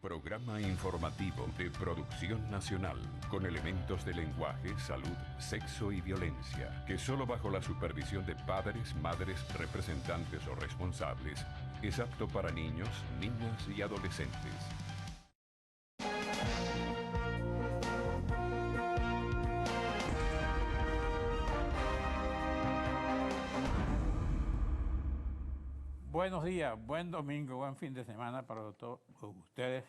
Programa informativo de Producción Nacional, con elementos de lenguaje, salud, sexo y violencia, que solo bajo la supervisión de padres, madres, representantes o responsables, es apto para niños, niñas y adolescentes. Buenos días, buen domingo, buen fin de semana para todos ustedes.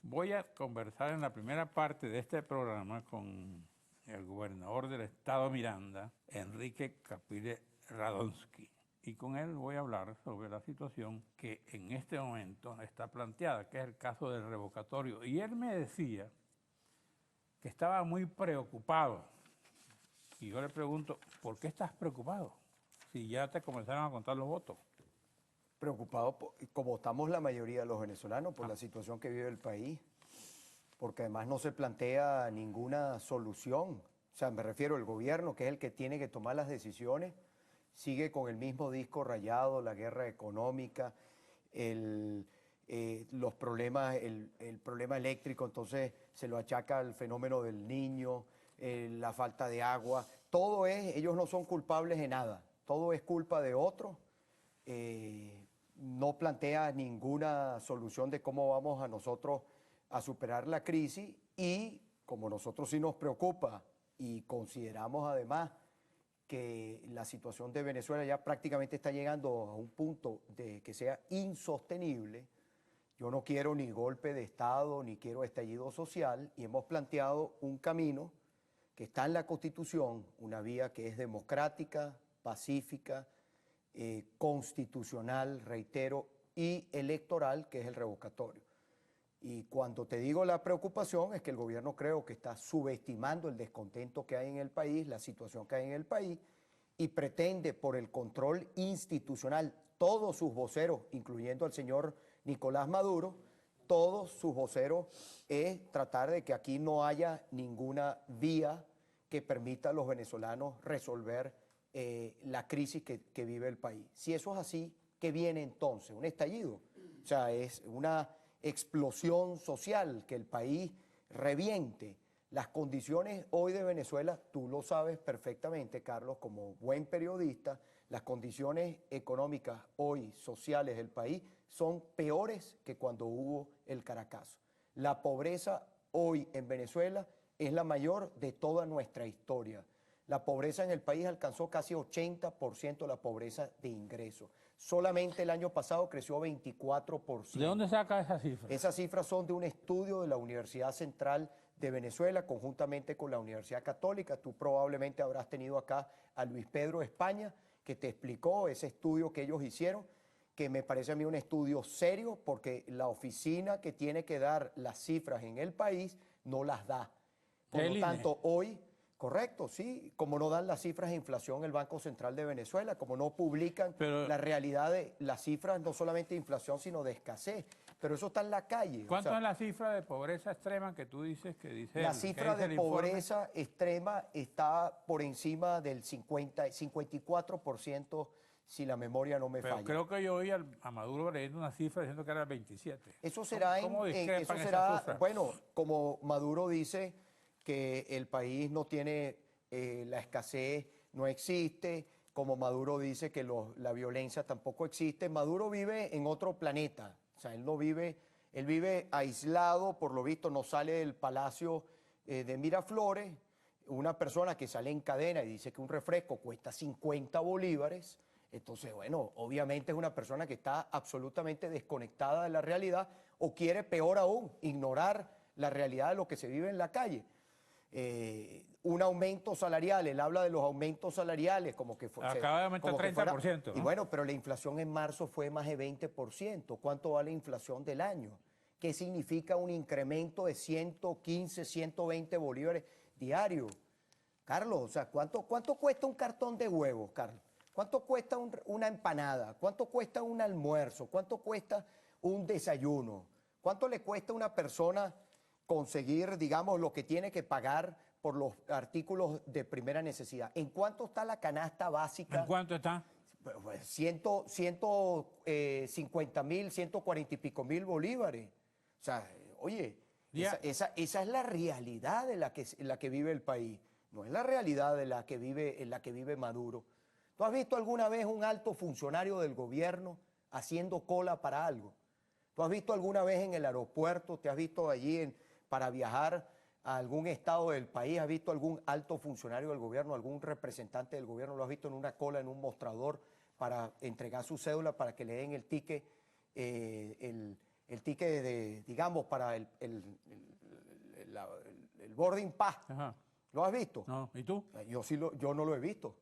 Voy a conversar en la primera parte de este programa con el gobernador del estado Miranda, Enrique Capriles Radonsky. Y con él voy a hablar sobre la situación que en este momento está planteada, que es el caso del revocatorio. Y él me decía que estaba muy preocupado. Y yo le pregunto, ¿por qué estás preocupado? Si ya te comenzaron a contar los votos. Preocupado, como estamos la mayoría de los venezolanos, por la situación que vive el país, porque además no se plantea ninguna solución. O sea, me refiero al gobierno, que es el que tiene que tomar las decisiones, sigue con el mismo disco rayado, la guerra económica, los problemas, el problema eléctrico, entonces se lo achaca al fenómeno del Niño, la falta de agua. Todo es, ellos no son culpables de nada, todo es culpa de otros. No plantea ninguna solución de cómo vamos a nosotros a superar la crisis y como nosotros sí nos preocupa y consideramos además que la situación de Venezuela ya prácticamente está llegando a un punto de que sea insostenible, yo no quiero ni golpe de Estado ni quiero estallido social y hemos planteado un camino que está en la Constitución, una vía que es democrática, pacífica, constitucional, reitero, y electoral, que es el revocatorio. Y cuando te digo la preocupación es que el gobierno creo que está subestimando el descontento que hay en el país, la situación que hay en el país, y pretende por el control institucional, todos sus voceros, incluyendo al señor Nicolás Maduro, todos sus voceros es tratar de que aquí no haya ninguna vía que permita a los venezolanos resolver la crisis que vive el país. Si eso es así, ¿qué viene entonces? Un estallido. O sea, es una explosión social, que el país reviente. Las condiciones hoy de Venezuela, tú lo sabes perfectamente, Carlos, como buen periodista, las condiciones económicas hoy, sociales del país, son peores que cuando hubo el Caracazo. La pobreza hoy en Venezuela es la mayor de toda nuestra historia. La pobreza en el país alcanzó casi 80% la pobreza de ingresos. Solamente el año pasado creció 24%. ¿De dónde saca esa cifra? Esas cifras son de un estudio de la Universidad Central de Venezuela, conjuntamente con la Universidad Católica. Tú probablemente habrás tenido acá a Luis Pedro España, que te explicó ese estudio que ellos hicieron, que me parece a mí un estudio serio, porque la oficina que tiene que dar las cifras en el país no las da. Por lo tanto, hoy... Correcto, sí, como no dan las cifras de inflación el Banco Central de Venezuela, como no publican la realidad de las cifras, no solamente de inflación, sino de escasez. Pero eso está en la calle. ¿Cuánto es la cifra de pobreza extrema que tú dices que dice? La cifra de pobreza extrema está por encima del 54%, si la memoria no me falla. Pero creo que yo oí a Maduro leyendo una cifra diciendo que era el 27%. Eso será, bueno, como Maduro dice que el país no tiene la escasez, no existe, como Maduro dice que la violencia tampoco existe. Maduro vive en otro planeta, o sea, él vive aislado, por lo visto no sale del palacio de Miraflores. Una persona que sale en cadena y dice que un refresco cuesta 50 bolívares, entonces, bueno, obviamente es una persona que está absolutamente desconectada de la realidad o quiere, peor aún, ignorar la realidad de lo que se vive en la calle. Un aumento salarial, él habla de los aumentos salariales como que fue... Acaba de aumentar 30%. ¿no? Y bueno, pero la inflación en marzo fue más de 20%. ¿Cuánto va la inflación del año? ¿Qué significa un incremento de 115, 120 bolívares diarios? Carlos, o sea, ¿cuánto cuesta un cartón de huevos, Carlos? ¿Cuánto cuesta una empanada? ¿Cuánto cuesta un almuerzo? ¿Cuánto cuesta un desayuno? ¿Cuánto le cuesta a una persona conseguir, digamos, lo que tiene que pagar por los artículos de primera necesidad? ¿En cuánto está la canasta básica? ¿En cuánto está? Pues 150.000, 140 y pico mil bolívares. sea, oye, Ya. esa es la realidad en la que vive el país, no es la realidad en la que vive Maduro. ¿Tú has visto alguna vez un alto funcionario del gobierno haciendo cola para algo? ¿Tú has visto alguna vez en el aeropuerto, te has visto allí para viajar a algún estado del país, has visto algún alto funcionario del gobierno, algún representante del gobierno, lo has visto en una cola, en un mostrador para entregar su cédula para que le den el ticket, el ticket de, digamos, para el boarding pass? Ajá. ¿Lo has visto? No, ¿y tú? Yo no lo he visto.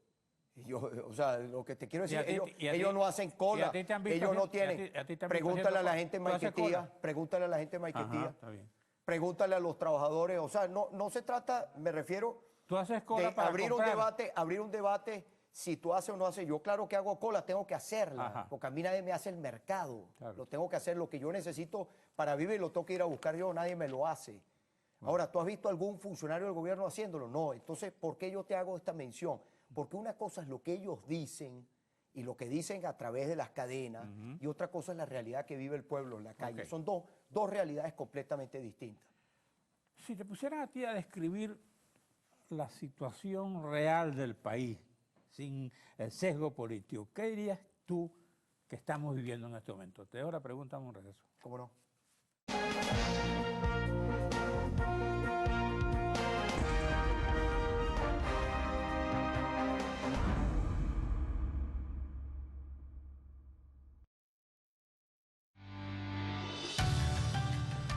O sea, lo que te quiero decir, ellos no hacen ¿y cola, a ti te han visto ellos no haciendo- tienen. a ti te han visto Pregúntale a la haciendo gente en cola? ¿Tú haces Maiquetía, cola? pregúntale a la gente en Ajá, Maiquetía, está bien. pregúntale a los trabajadores. O sea, no se trata, me refiero, ¿Tú haces cola de para abrir comprar? abrir un debate si tú haces o no haces. Yo claro que hago cola, tengo que hacerla, Ajá. porque a mí nadie me hace el mercado. Claro. Lo tengo que hacer, lo que yo necesito para vivir lo tengo que ir a buscar yo, nadie me lo hace. Ahora, ¿tú has visto algún funcionario del gobierno haciéndolo? No. Entonces, ¿por qué yo te hago esta mención? Porque una cosa es lo que ellos dicen y lo que dicen a través de las cadenas, y otra cosa es la realidad que vive el pueblo en la calle. Ok. Son dos realidades completamente distintas. Si te pusieran a ti a describir la situación real del país, sin el sesgo político, ¿qué dirías tú que estamos viviendo en este momento? Te dejo la pregunta en un regreso. ¿Cómo no?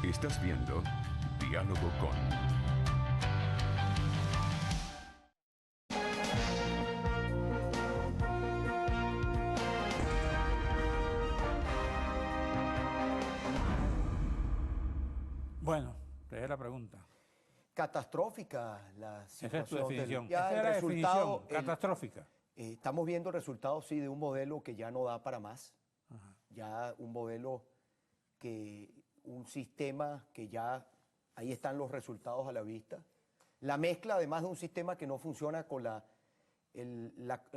Estás viendo Diálogo con... Bueno, te dejo la pregunta. Catastrófica la Esa es tu situación del- definición. ya Esa el es la resultado, definición, catastrófica. estamos viendo resultados, sí, de un modelo que ya no da para más. Ya un modelo un sistema que ya, ahí están los resultados a la vista. La mezcla, además de un sistema que no funciona con la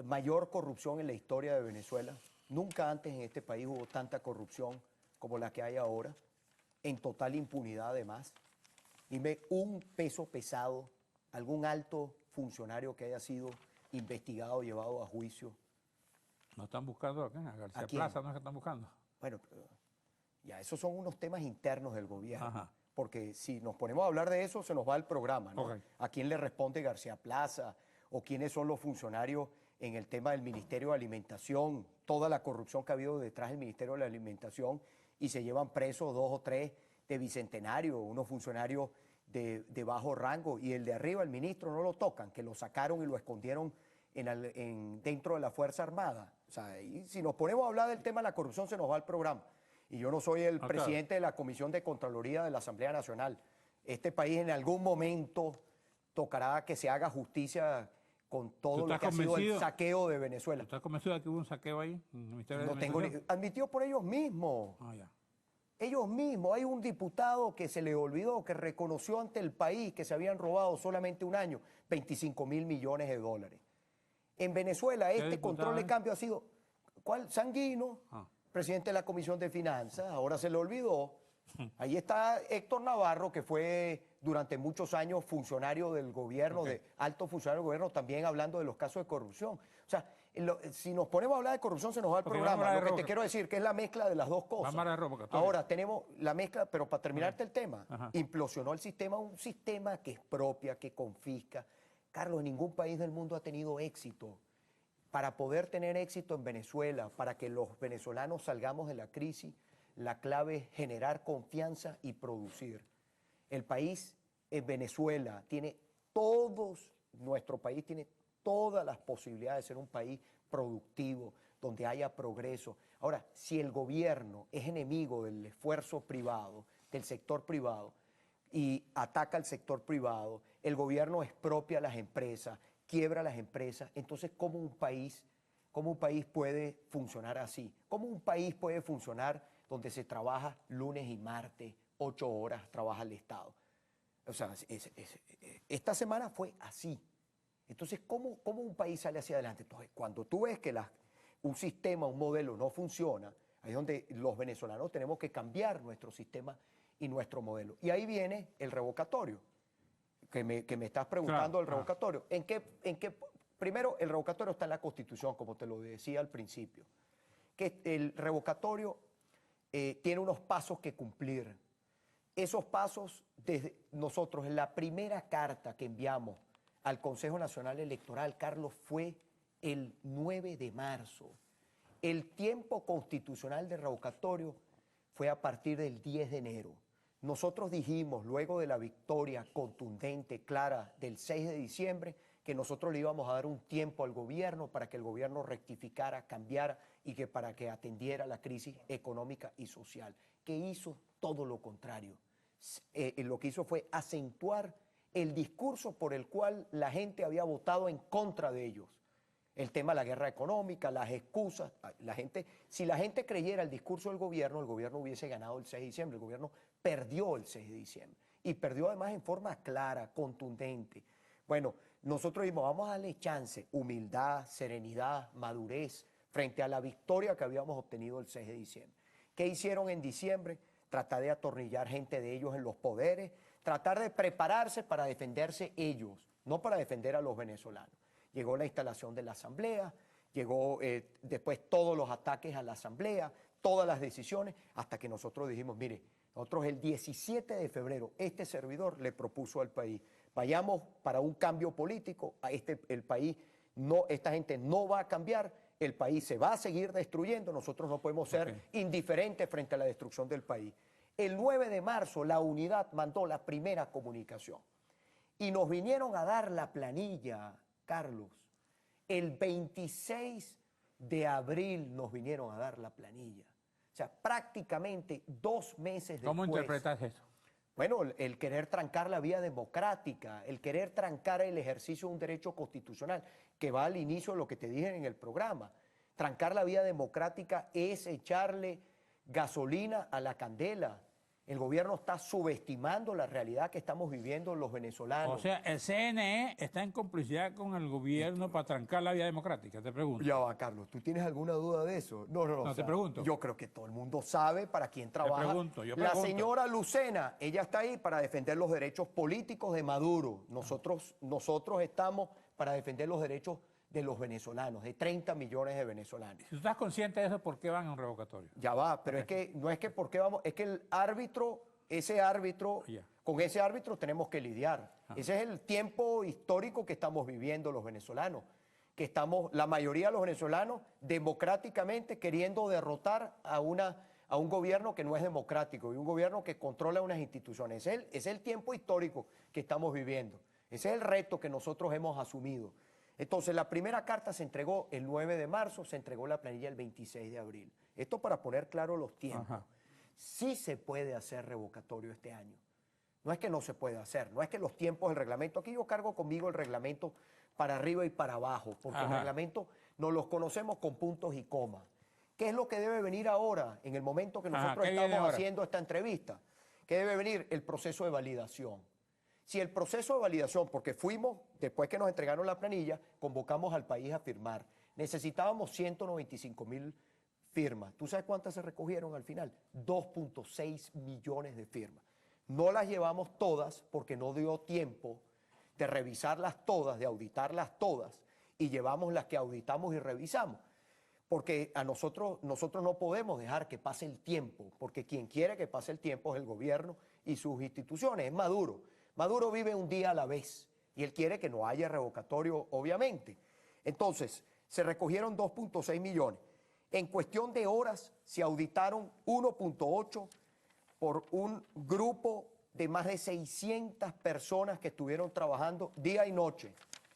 mayor corrupción en la historia de Venezuela. Nunca antes en este país hubo tanta corrupción como la que hay ahora, en total impunidad además. Dime un peso pesado, algún alto funcionario que haya sido investigado, llevado a juicio. ¿No están buscando acá? ¿A García ¿A quién? Plaza no es que están buscando? Bueno, pero ya esos son unos temas internos del gobierno. Ajá. Porque si nos ponemos a hablar de eso, se nos va el programa, ¿no? Ok. ¿A quién le responde García Plaza? ¿O quiénes son los funcionarios en el tema del Ministerio de Alimentación? Toda la corrupción que ha habido detrás del Ministerio de la Alimentación y se llevan presos 2 o 3 de Bicentenario, unos funcionarios de bajo rango, y el de arriba, el ministro, no lo tocan, que lo sacaron y lo escondieron dentro de la Fuerza Armada. O sea, y si nos ponemos a hablar del tema de la corrupción, se nos va el programa. Y yo no soy el presidente de la Comisión de Contraloría de la Asamblea Nacional. Este país en algún momento tocará que se haga justicia con todo lo que ha sido el saqueo de Venezuela. ¿Estás convencido de que hubo un saqueo ahí en el Ministerio de No tengo Alimentación? admitido por ellos mismos. Ah, ya. Ellos mismos, hay un diputado que se le olvidó, que reconoció ante el país que se habían robado solamente un año 25 mil millones de dólares. En Venezuela este control de cambio ha sido, ¿cuál? Sanguino, presidente de la Comisión de Finanzas, ahora se le olvidó. Ahí está Héctor Navarro, que fue durante muchos años funcionario del gobierno, alto funcionario del gobierno, también hablando de los casos de corrupción. O sea, si nos ponemos a hablar de corrupción se nos va el programa. Lo que te quiero decir que es la mezcla de las dos cosas. Ahora tenemos la mezcla, pero para terminarte el tema, implosionó el sistema, un sistema que expropia, que confisca. Carlos, ningún país del mundo ha tenido éxito. Para poder tener éxito en Venezuela, para que los venezolanos salgamos de la crisis, la clave es generar confianza y producir. El país, en Venezuela, nuestro país tiene todas las posibilidades de ser un país productivo, donde haya progreso. Ahora, si el gobierno es enemigo del esfuerzo privado, del sector privado, y ataca al sector privado, el gobierno expropia a las empresas, quiebra a las empresas, entonces ¿cómo un país puede funcionar así? ¿Cómo un país puede funcionar donde se trabaja lunes y martes, 8 horas trabaja el Estado? O sea, esta semana fue así. Entonces, ¿cómo un país sale hacia adelante? Entonces, cuando tú ves que un sistema, un modelo no funciona, ahí es donde los venezolanos tenemos que cambiar nuestro sistema y nuestro modelo. Y ahí viene el revocatorio, que me estás preguntando Claro, del revocatorio. Primero, el revocatorio está en la Constitución, como te lo decía al principio, que el revocatorio tiene unos pasos que cumplir. Esos pasos, desde nosotros, en la primera carta que enviamos al Consejo Nacional Electoral, Carlos, fue el 9 de marzo. El tiempo constitucional de revocatorio fue a partir del 10 de enero. Nosotros dijimos, luego de la victoria contundente, clara, del 6 de diciembre, que nosotros le íbamos a dar un tiempo al gobierno para que el gobierno rectificara, cambiara y que para que atendiera la crisis económica y social, que hizo todo lo contrario. Lo que hizo fue acentuar el discurso por el cual la gente había votado en contra de ellos. El tema de la guerra económica, las excusas, si la gente creyera el discurso del gobierno hubiese ganado el 6 de diciembre, el gobierno perdió el 6 de diciembre y perdió además en forma clara, contundente. Bueno, nosotros dijimos, vamos a darle chance, humildad, serenidad, madurez, frente a la victoria que habíamos obtenido el 6 de diciembre. ¿Qué hicieron en diciembre? Tratar de atornillar gente de ellos en los poderes, tratar de prepararse para defenderse ellos, no para defender a los venezolanos. Llegó la instalación de la asamblea, llegó después todos los ataques a la asamblea, todas las decisiones, hasta que nosotros dijimos, mire, nosotros el 17 de febrero, este servidor le propuso al país, vayamos para un cambio político, el país, esta gente no va a cambiar, el país se va a seguir destruyendo, nosotros no podemos ser indiferentes frente a la destrucción del país. El 9 de marzo la unidad mandó la primera comunicación y nos vinieron a dar la planilla, Carlos. El 26 de abril nos vinieron a dar la planilla. O sea, prácticamente 2 meses después. ¿Cómo interpretas eso? Bueno, el querer trancar la vía democrática, el querer trancar el ejercicio de un derecho constitucional, que va al inicio de lo que te dije en el programa. Trancar la vía democrática es echarle gasolina a la candela. El gobierno está subestimando la realidad que estamos viviendo los venezolanos. O sea, el CNE está en complicidad con el gobierno para trancar la vía democrática, te pregunto. Ya va, Carlos, ¿tú tienes alguna duda de eso? No, te pregunto. Yo creo que todo el mundo sabe para quién trabaja. Yo La pregunto. señora Lucena, ella está ahí para defender los derechos políticos de Maduro. Nosotros estamos para defender los derechos de los venezolanos, de 30 millones de venezolanos. Si tú estás consciente de eso, ¿por qué van a un revocatorio? Ya va, pero es que no es que por qué vamos, es que con ese árbitro tenemos que lidiar. Ese es el tiempo histórico que estamos viviendo los venezolanos, la mayoría de los venezolanos democráticamente queriendo derrotar a un gobierno que no es democrático y un gobierno que controla unas instituciones. Es el tiempo histórico que estamos viviendo. Ese es el reto que nosotros hemos asumido. Entonces, la primera carta se entregó el 9 de marzo, se entregó la planilla el 26 de abril. Esto para poner claro los tiempos. Sí se puede hacer revocatorio este año. No es que no se pueda hacer, no es que los tiempos del reglamento, aquí yo cargo conmigo el reglamento para arriba y para abajo, porque el reglamento nos los conocemos con puntos y comas. ¿Qué es lo que debe venir ahora, en el momento que nosotros estamos haciendo esta entrevista? ¿Qué debe venir? El proceso de validación. Si el proceso de validación, porque fuimos, después que nos entregaron la planilla, convocamos al país a firmar. Necesitábamos 195.000 firmas. ¿Tú sabes cuántas se recogieron al final? 2.6 millones de firmas. No las llevamos todas porque no dio tiempo de revisarlas todas, de auditarlas todas, y llevamos las que auditamos y revisamos. Porque nosotros no podemos dejar que pase el tiempo, porque quien quiere que pase el tiempo es el gobierno y sus instituciones, es Maduro. Maduro vive un día a la vez y él quiere que no haya revocatorio, obviamente. Entonces, se recogieron 2.6 millones. En cuestión de horas se auditaron 1.8 por un grupo de más de 600 personas que estuvieron trabajando día y noche.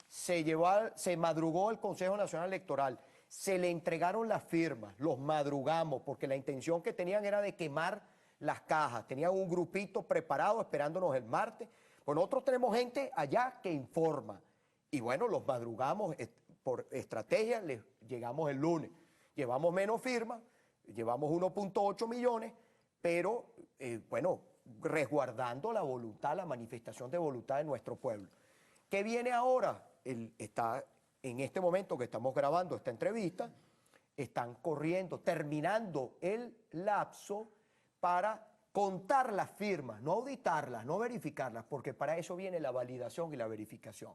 Se madrugó el Consejo Nacional Electoral, se le entregaron las firmas, los madrugamos, porque la intención que tenían era de quemar las cajas. Tenían un grupito preparado esperándonos el martes. Pues nosotros tenemos gente allá que informa. Y bueno, los madrugamos por estrategia, les llegamos el lunes. Llevamos menos firmas, llevamos 1.8 millones, pero bueno, resguardando la voluntad, la manifestación de voluntad de nuestro pueblo. ¿Qué viene ahora? Está en este momento que estamos grabando esta entrevista, están corriendo, terminando el lapso para contar las firmas, no auditarlas, no verificarlas, porque para eso viene la validación y la verificación.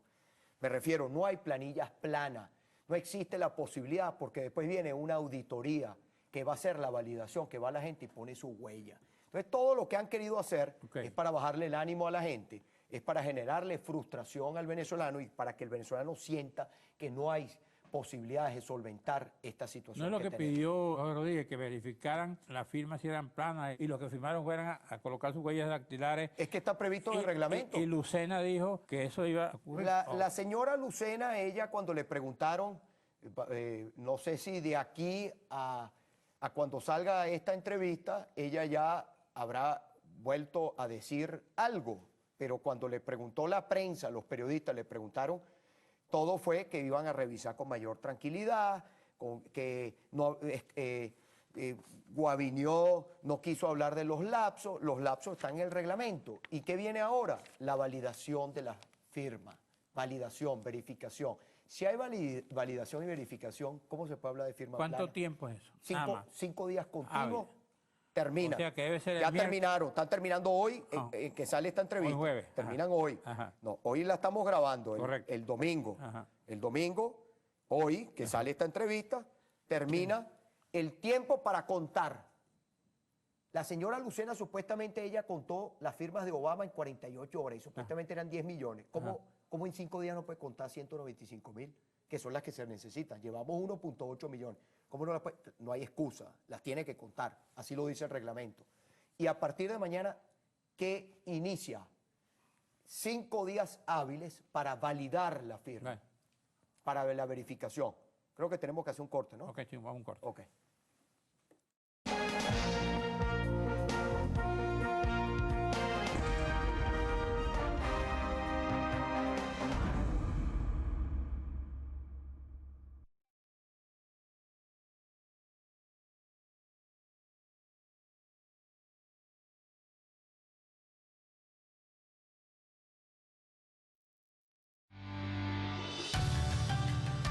Me refiero, no hay planillas planas, no existe la posibilidad, porque después viene una auditoría que va a hacer la validación, que va a la gente y pone su huella. Entonces, todo lo que han querido hacer es para bajarle el ánimo a la gente, es para generarle frustración al venezolano y para que el venezolano sienta que no hay posibilidades de solventar esta situación. No es lo que tenemos. pidió Jorge Rodríguez, que verificaran las firmas si eran planas y los que firmaron fueran a colocar sus huellas dactilares. Es que está previsto en el reglamento. Y Lucena dijo que eso iba a ocurrir. La señora Lucena, ella cuando le preguntaron, no sé si de aquí a cuando salga esta entrevista, ella ya habrá vuelto a decir algo, pero cuando le preguntó la prensa, los periodistas le preguntaron, todo fue que iban a revisar con mayor tranquilidad, que no, Guaviñó no quiso hablar de los lapsos están en el reglamento. ¿Y qué viene ahora? La validación de las firmas, validación, verificación. Si hay validación y verificación, ¿cómo se puede hablar de firma plana? ¿Cuánto tiempo es eso? 5 días continuos. Termina. O sea, que debe ser ya terminaron, están terminando hoy, en que sale esta entrevista. Hoy jueves. Terminan hoy. Ajá. No, hoy la estamos grabando, el domingo. Ajá. El domingo, hoy, que sale esta entrevista, termina el tiempo para contar. La señora Lucena, supuestamente ella contó las firmas de Obama en 48 horas y supuestamente eran 10 millones. ¿Cómo en 5 días no puede contar 195.000? Que son las que se necesitan. Llevamos 1.8 millones. ¿Cómo no las puede? No hay excusa, las tiene que contar. Así lo dice el reglamento. Y a partir de mañana, ¿qué inicia? 5 días hábiles para validar la firma, para la verificación. Creo que tenemos que hacer un corte, ¿no? Ok, sí, vamos a un corte. Ok.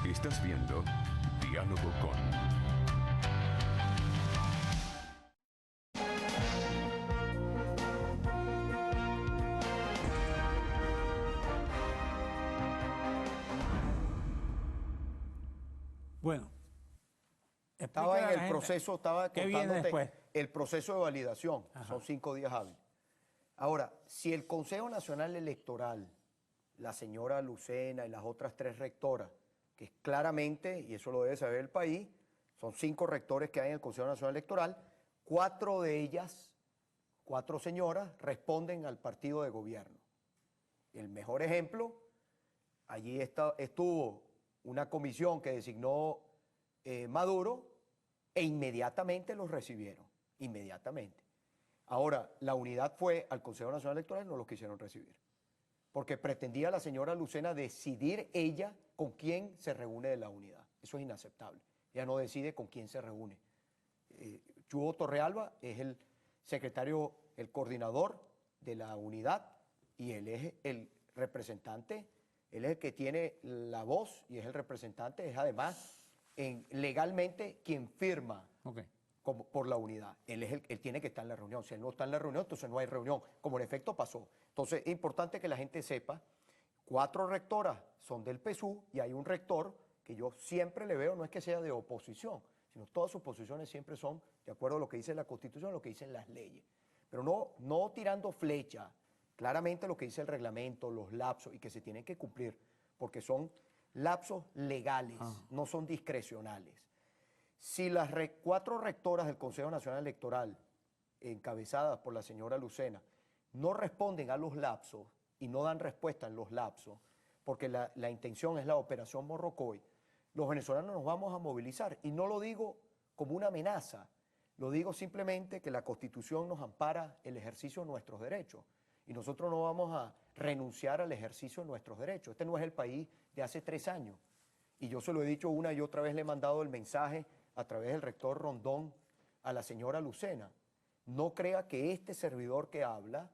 Estás viendo Diálogo con... Bueno. Estaba en el proceso, estaba ¿qué viene después? El proceso de validación. Son 5 días hábiles. Ahora, si el Consejo Nacional Electoral, la señora Lucena y las otras 3 rectoras, que es claramente, y eso lo debe saber el país, son 5 rectores que hay en el Consejo Nacional Electoral, 4 de ellas, 4 señoras, responden al partido de gobierno. El mejor ejemplo, allí estuvo una comisión que designó Maduro e inmediatamente los recibieron, inmediatamente. Ahora, la unidad fue al Consejo Nacional Electoral y no los quisieron recibir, porque pretendía la señora Lucena decidir ella con quién se reúne de la unidad. Eso es inaceptable. Ella no decide con quién se reúne. Chugo Torrealba es el secretario, el coordinador de la unidad y él es el representante, él es el que tiene la voz y es el representante, es además legalmente quien firma por la unidad. Él tiene que estar en la reunión. Si él no está en la reunión, entonces no hay reunión, como en efecto pasó. Entonces es importante que la gente sepa, 4 rectoras son del PSUV y hay un rector que yo siempre le veo, no es que sea de oposición, sino todas sus posiciones siempre son de acuerdo a lo que dice la Constitución, lo que dicen las leyes. Pero no tirando flecha, claramente lo que dice el reglamento, los lapsos y que se tienen que cumplir, porque son lapsos legales, no son discrecionales. Si las 4 rectoras del Consejo Nacional Electoral, encabezadas por la señora Lucena, no responden a los lapsos y no dan respuesta en los lapsos, porque la intención es la operación Morrocoy, los venezolanos nos vamos a movilizar. Y no lo digo como una amenaza, lo digo simplemente que la Constitución nos ampara el ejercicio de nuestros derechos. Y nosotros no vamos a renunciar al ejercicio de nuestros derechos. Este no es el país de hace 3 años. Y yo se lo he dicho una y otra vez, le he mandado el mensaje a través del rector Rondón a la señora Lucena. No crea que este servidor que habla,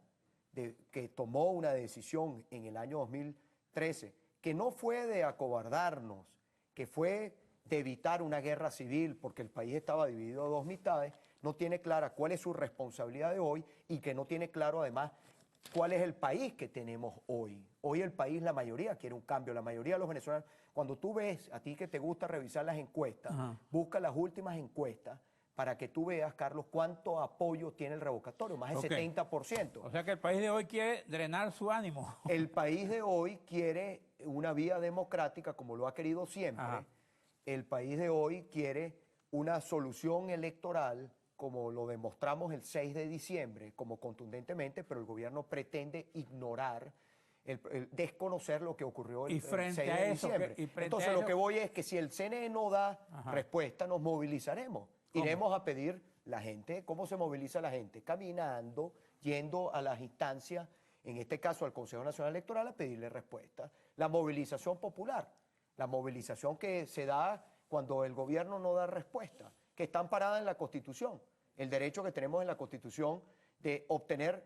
que tomó una decisión en el año 2013, que no fue de acobardarnos, que fue de evitar una guerra civil, porque el país estaba dividido a 2 mitades, no tiene clara cuál es su responsabilidad de hoy y que no tiene claro además cuál es el país que tenemos hoy. Hoy el país, la mayoría quiere un cambio, la mayoría de los venezolanos. Cuando tú ves, a ti que te gusta revisar las encuestas, busca las últimas encuestas para que tú veas, Carlos, cuánto apoyo tiene el revocatorio, más del 70%. O sea que el país de hoy quiere drenar su ánimo. El país de hoy quiere una vía democrática como lo ha querido siempre. Ajá. El país de hoy quiere una solución electoral como lo demostramos el 6 de diciembre, como contundentemente, pero el gobierno pretende ignorar, desconocer lo que ocurrió el 6 de diciembre. Entonces lo que voy es que si el CNE no da respuesta, nos movilizaremos. ¿Cómo? Iremos a pedir la gente, ¿cómo se moviliza la gente? Caminando, yendo a las instancias, en este caso al Consejo Nacional Electoral, a pedirle respuesta. La movilización popular, la movilización que se da cuando el gobierno no da respuesta, que está amparada en la Constitución, el derecho que tenemos en la Constitución de obtener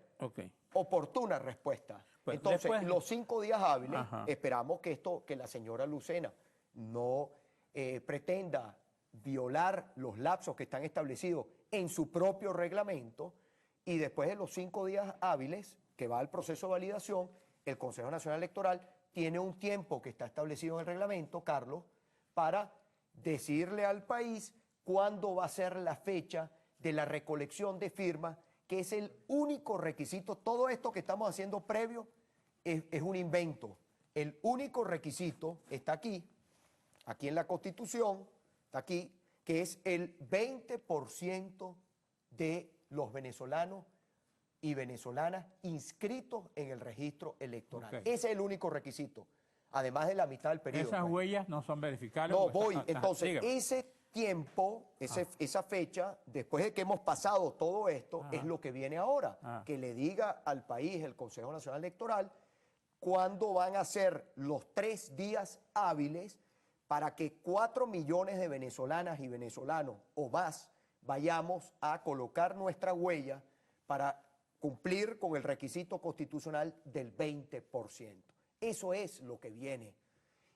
oportuna respuesta. Pues entonces, después, los 5 días hábiles, esperamos que la señora Lucena no pretenda violar los lapsos que están establecidos en su propio reglamento, y después de los 5 días hábiles, que va al proceso de validación, el Consejo Nacional Electoral tiene un tiempo que está establecido en el reglamento, Carlos, para decirle al país cuándo va a ser la fecha de la recolección de firmas, que es el único requisito. Todo esto que estamos haciendo previo es un invento. El único requisito está aquí en la Constitución, está aquí, que es el 20% de los venezolanos y venezolanas inscritos en el registro electoral. Ese es el único requisito, además de la mitad del periodo. Esas huellas no son verificables. No, entonces, ese tiempo, esa fecha, después de que hemos pasado todo esto, es lo que viene ahora, que le diga al país, el Consejo Nacional Electoral, cuándo van a ser los 3 días hábiles para que 4 millones de venezolanas y venezolanos o más vayamos a colocar nuestra huella para cumplir con el requisito constitucional del 20%. Eso es lo que viene.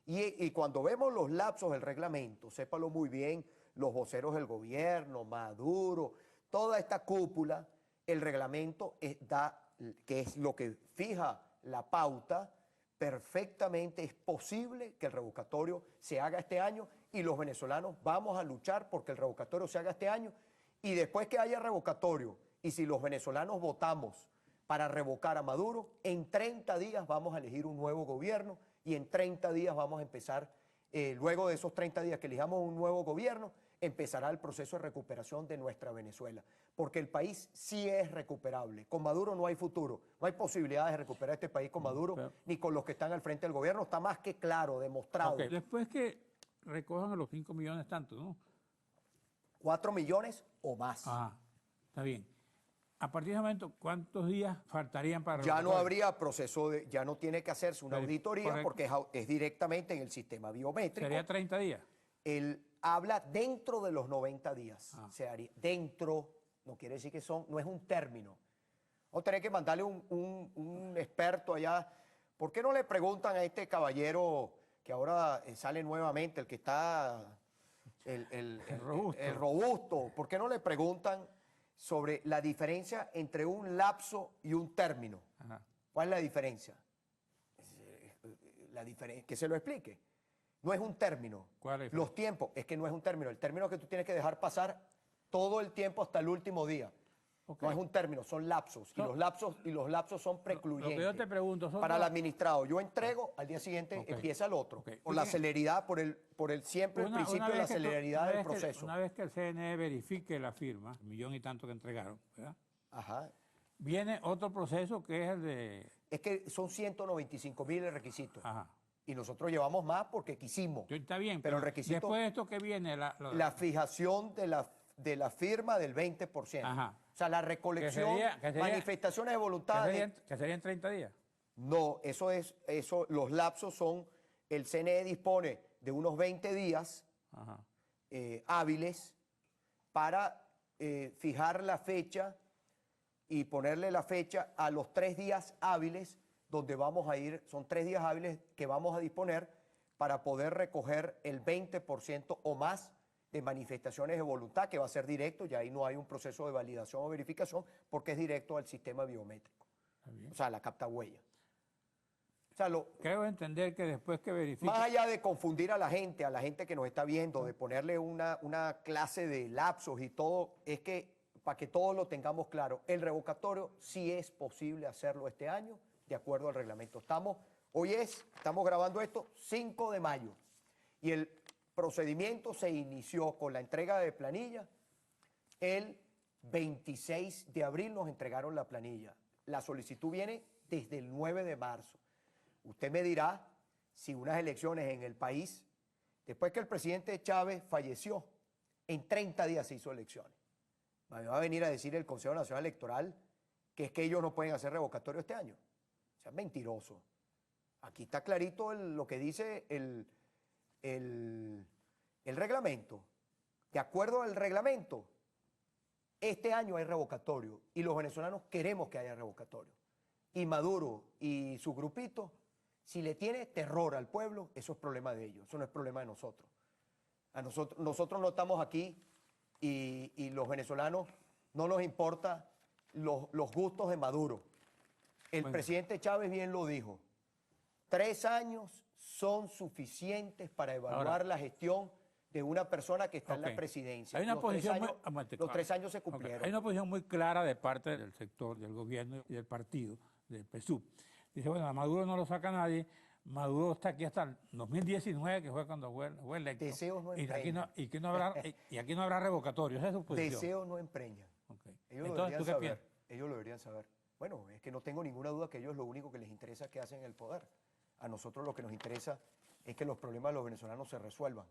Y cuando vemos los lapsos del reglamento, sépalo muy bien, los voceros del gobierno, Maduro, toda esta cúpula, el reglamento que es lo que fija la pauta, perfectamente es posible que el revocatorio se haga este año, y los venezolanos vamos a luchar porque el revocatorio se haga este año, y después que haya revocatorio, y si los venezolanos votamos para revocar a Maduro, en 30 días vamos a elegir un nuevo gobierno, y en 30 días vamos a empezar, luego de esos 30 días que elijamos un nuevo gobierno, empezará el proceso de recuperación de nuestra Venezuela, porque el país sí es recuperable. Con Maduro no hay futuro, no hay posibilidades de recuperar este país con Maduro, ni con los que están al frente del gobierno, está más que claro, demostrado. Después que recojan a los 5 millones tanto, ¿no? 4 millones o más. Está bien. A partir de ese momento, ¿cuántos días faltarían para ya no habría proceso ya no tiene que hacerse una auditoría porque es directamente en el sistema biométrico. ¿Sería 30 días? Él habla dentro de los 90 días. Se haría dentro, no quiere decir que no es un término. Vamos a tener que mandarle un experto allá. ¿Por qué no le preguntan a este caballero que ahora sale nuevamente, el que está, el robusto, ¿por qué no le preguntan sobre la diferencia entre un lapso y un término? ¿Cuál es la diferencia? Que se lo explique. No es un término. ¿Cuál es? Los tiempos, es que no es un término. El término es que tú tienes que dejar pasar todo el tiempo hasta el último día. No es un término, son lapsos. Y los lapsos son precluyentes. Lo que yo te pregunto, para el administrado, yo entrego, al día siguiente empieza el otro. Por la celeridad, por el siempre el principio de la celeridad del proceso. Una vez que el CNE verifique la firma, 1 millón y tanto que entregaron, ¿verdad? Viene otro proceso que es el de... Es que son 195.000 el requisito. Y nosotros llevamos más porque quisimos. Está bien, pero el requisito... Después de esto que viene... La fijación de la firma del 20%. O sea, la recolección, manifestaciones de voluntad... ¿Que serían 30 días? No, los lapsos son... El CNE dispone de unos 20 días hábiles para fijar la fecha y ponerle la fecha a los 3 días hábiles donde vamos a ir. Son 3 días hábiles que vamos a disponer para poder recoger el 20% o más de manifestaciones de voluntad, que va a ser directo, y ahí no hay un proceso de validación o verificación, porque es directo al sistema biométrico, o sea, la capta huella. O sea, creo entender que después que verifique... Más allá de confundir a la gente que nos está viendo, de ponerle una clase de lapsos y todo, es que para que todos lo tengamos claro, el revocatorio sí es posible hacerlo este año, de acuerdo al reglamento. Estamos grabando esto 5 de mayo, y el procedimiento se inició con la entrega de planilla. El 26 de abril nos entregaron la planilla. La solicitud viene desde el 9 de marzo. Usted me dirá si unas elecciones en el país, después que el presidente Chávez falleció, en 30 días se hizo elecciones. Me va a venir a decir el Consejo Nacional Electoral que es que ellos no pueden hacer revocatorio este año. O sea, es mentiroso. Aquí está clarito lo que dice el reglamento. De acuerdo al reglamento, este año hay revocatorio y los venezolanos queremos que haya revocatorio. Y Maduro y su grupito, si le tiene terror al pueblo, eso es problema de ellos, eso no es problema de nosotros. Nosotros no estamos aquí y los venezolanos no nos importa los gustos de Maduro. El presidente Chávez bien lo dijo, 3 años son suficientes para evaluar la gestión de una persona que está en la presidencia. Hay una posición los 3 años se cumplieron. Hay una posición muy clara de parte del sector, del gobierno y del partido, del PSUV. Dice, bueno, a Maduro no lo saca nadie, Maduro está aquí hasta el 2019, que fue cuando fue electo. Deseos no empreñan. Y aquí no habrá revocatorio, esa es su posición. Deseos no empreñan. Okay. Ellos lo deberían saber. Ellos lo deberían saber. Bueno, es que no tengo ninguna duda que ellos lo único que les interesa es que hacen el poder. A nosotros lo que nos interesa es que los problemas de los venezolanos se resuelvan.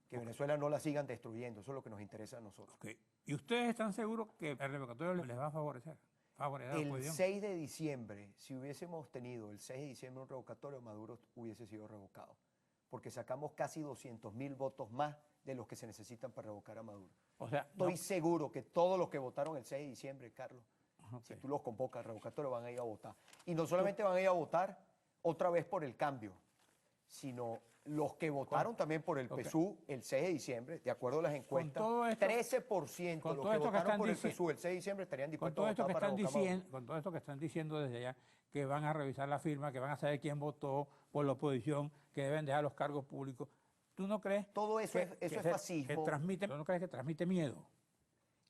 Que Venezuela no la sigan destruyendo. Eso es lo que nos interesa a nosotros. Okay. ¿Y ustedes están seguros que el revocatorio les va a favorecer? El 6 de diciembre, si hubiésemos tenido el 6 de diciembre un revocatorio, Maduro hubiese sido revocado. Porque sacamos casi 200.000 votos más de los que se necesitan para revocar a Maduro. O sea, estoy seguro que todos los que votaron el 6 de diciembre, Carlos, si tú los convocas al revocatorio, van a ir a votar. Y no solamente van a ir a votar otra vez por el cambio, sino los que votaron también por el PSUV el 6 de diciembre, de acuerdo a las encuestas, 13% de los que votaron por el PSUV el 6 de diciembre estarían dispuestos a votar para revocar. Con todo esto que están diciendo desde allá, que van a revisar la firma, que van a saber quién votó por la oposición, que deben dejar los cargos públicos, ¿tú no crees? Todo eso es fascismo. ¿Tú no crees que transmite miedo?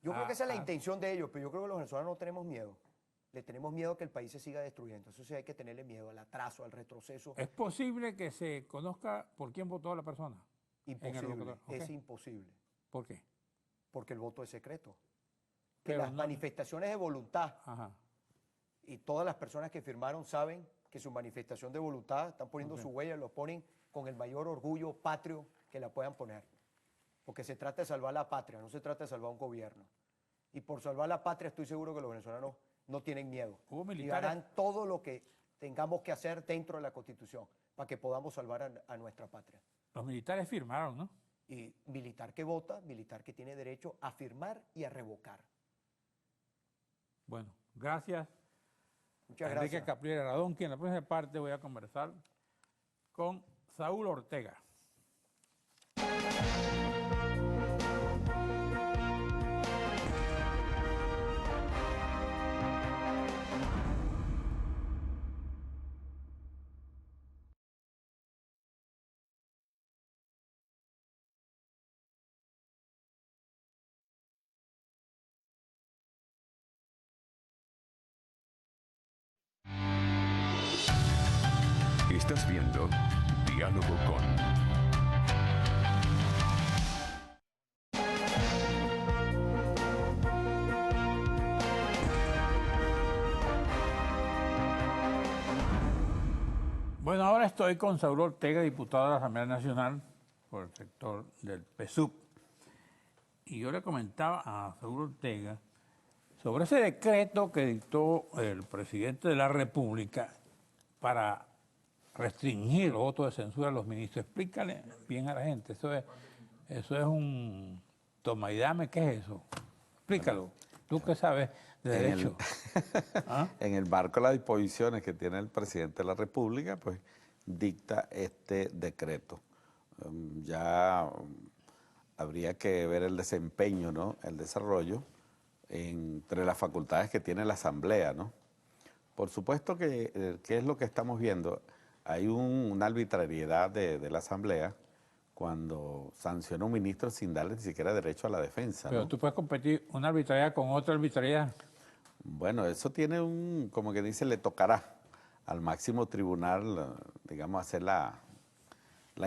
Yo creo que esa es la intención de ellos, pero yo creo que los venezolanos no tenemos miedo. Le tenemos miedo a que el país se siga destruyendo. Eso sí hay que tenerle miedo al atraso, al retroceso. ¿Es posible que se conozca por quién votó la persona? Imposible, es imposible. ¿Por qué? Porque el voto es secreto. Que las manifestaciones de voluntad y todas las personas que firmaron saben que su manifestación de voluntad están poniendo su huella, lo ponen con el mayor orgullo patrio que la puedan poner. Porque se trata de salvar la patria, no se trata de salvar un gobierno. Y por salvar la patria estoy seguro que los venezolanos no tienen miedo. Y harán todo lo que tengamos que hacer dentro de la Constitución para que podamos salvar a nuestra patria. Los militares firmaron, ¿no? Y militar que vota, militar que tiene derecho a firmar y a revocar. Bueno, gracias. Muchas gracias. Enrique Capriles Radonqui. En la próxima parte voy a conversar con Saúl Ortega. Estás viendo Diálogo con... Bueno, ahora estoy con Saúl Ortega, diputado de la Asamblea Nacional por el sector del PSUV. Y yo le comentaba a Saúl Ortega sobre ese decreto que dictó el presidente de la República para restringir el voto de censura a los ministros. Explícale bien a la gente. Eso es un toma y dame. ¿Qué es eso? Explícalo. Tú que sabes de derecho. En el marco de las disposiciones que tiene el presidente de la República, pues dicta este decreto. Ya habría que ver el desempeño, ¿no? El desarrollo entre las facultades que tiene la Asamblea, ¿no? Por supuesto que, ¿qué es lo que estamos viendo? Hay una arbitrariedad de la Asamblea cuando sanciona a un ministro sin darle ni siquiera derecho a la defensa, Pero ¿no? tú puedes competir una arbitrariedad con otra arbitrariedad. Bueno, eso tiene como que dice, le tocará al máximo tribunal, digamos, hacer la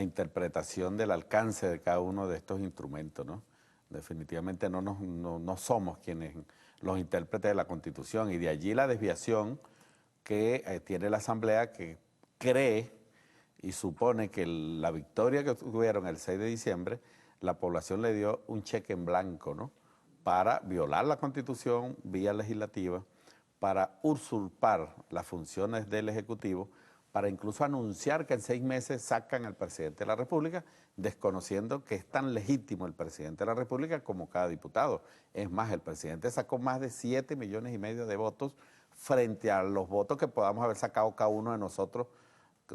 interpretación del alcance de cada uno de estos instrumentos, ¿no? Definitivamente no somos quienes los intérpretes de la Constitución, y de allí la desviación que tiene la Asamblea, que cree y supone que la victoria que tuvieron el 6 de diciembre, la población le dio un cheque en blanco, ¿no? Para violar la Constitución vía legislativa, para usurpar las funciones del Ejecutivo, para incluso anunciar que en 6 meses sacan al presidente de la República, desconociendo que es tan legítimo el presidente de la República como cada diputado. Es más, el presidente sacó más de 7,5 millones de votos frente a los votos que podamos haber sacado cada uno de nosotros,